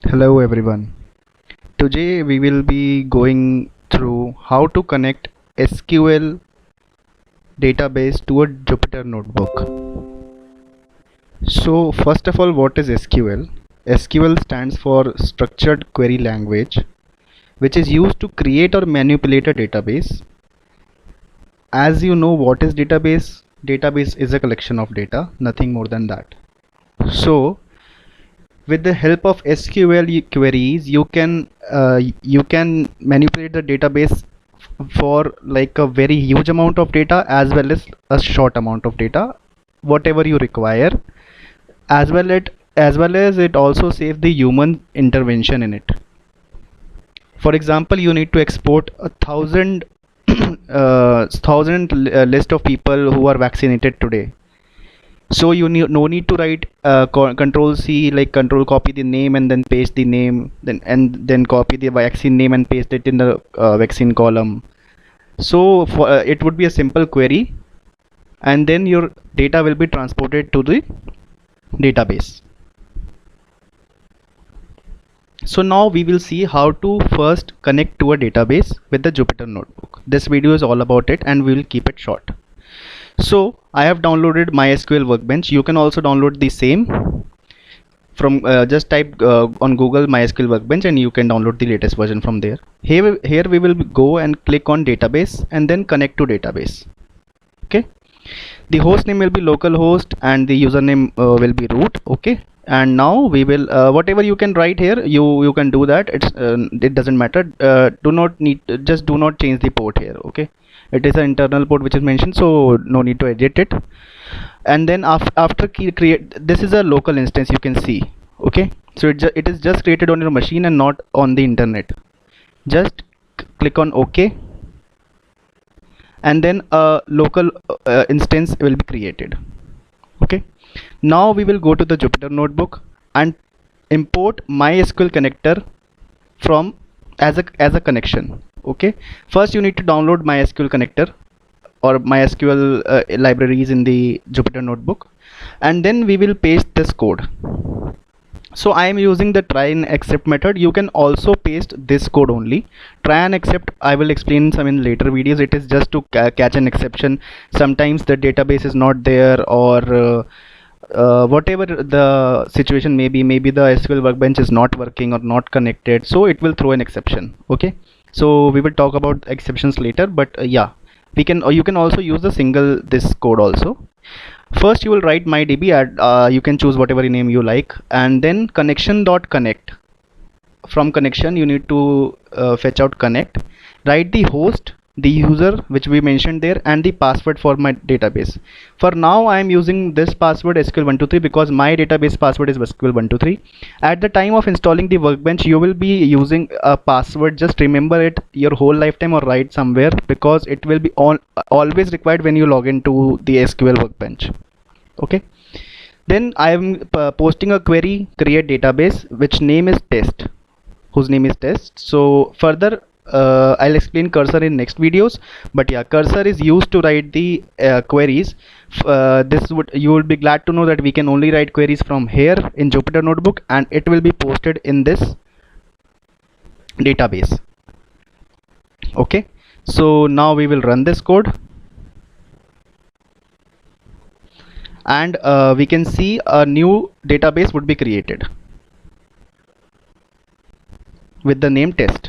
Hello everyone. Today we will be going through how to connect SQL database to a Jupyter Notebook. So first of all, what is SQL? SQL stands for Structured Query Language, which is used to create or manipulate a database. As you know, what is database? Database is a collection of data, nothing more than that. So with the help of SQL queries, you can manipulate the database for like a very huge amount of data as well as a short amount of data, whatever you require, as well as it also saves the human intervention in it. For example, you need to export a thousand list of people who are vaccinated today. So you no need to write control C, like control copy the name and then paste the name, then copy the vaccine name and paste it in the vaccine column. So it would be a simple query, and then your data will be transported to the database. So now we will see how to first connect to a database with the Jupyter Notebook. This video is all about it and we will keep it short. So I have downloaded SQL Workbench. You can also download the same from just type on Google MySQL Workbench and you can download the latest version from there. Here we will go and click on database and then connect to database. Okay, the host name will be localhost and the username will be root. Okay, and now we will whatever you can write here, you can do that. It doesn't matter. Do not change the port here. Okay, it is an internal port which is mentioned, so no need to edit it. And then after create, this is a local instance, you can see. Okay, so it is just created on your machine and not on the internet. Just click on OK, and then a local instance will be created. Okay, now we will go to the Jupyter Notebook and import MySQL connector from as a connection. Okay, first you need to download MySQL connector or MySQL libraries in the Jupyter Notebook, and then we will paste this code. So I am using the try and accept method. You can also paste this code only. Try and accept, I will explain some in later videos. It is just to catch an exception. Sometimes the database is not there, or whatever the situation may be, maybe the SQL Workbench is not working or not connected, so it will throw an exception. Okay, so we will talk about exceptions later, but yeah, you can also use this code also. First you will write mydb, you can choose whatever name you like, and then connection.connect. From connection you need to fetch out connect, write the host, the user which we mentioned there, and the password for my database. For now I am using this password SQL123 because my database password is SQL123. At the time of installing the Workbench, you will be using a password. Just remember it your whole lifetime or write somewhere, because it will be always required when you log into the SQL Workbench. Okay, then I am posting a query, create database, which name is test, whose name is test. So further I'll explain cursor in next videos, but yeah, cursor is used to write the queries. You will be glad to know that we can only write queries from here in Jupyter Notebook, and it will be posted in this database. Okay, so now we will run this code, and we can see a new database would be created with the name test.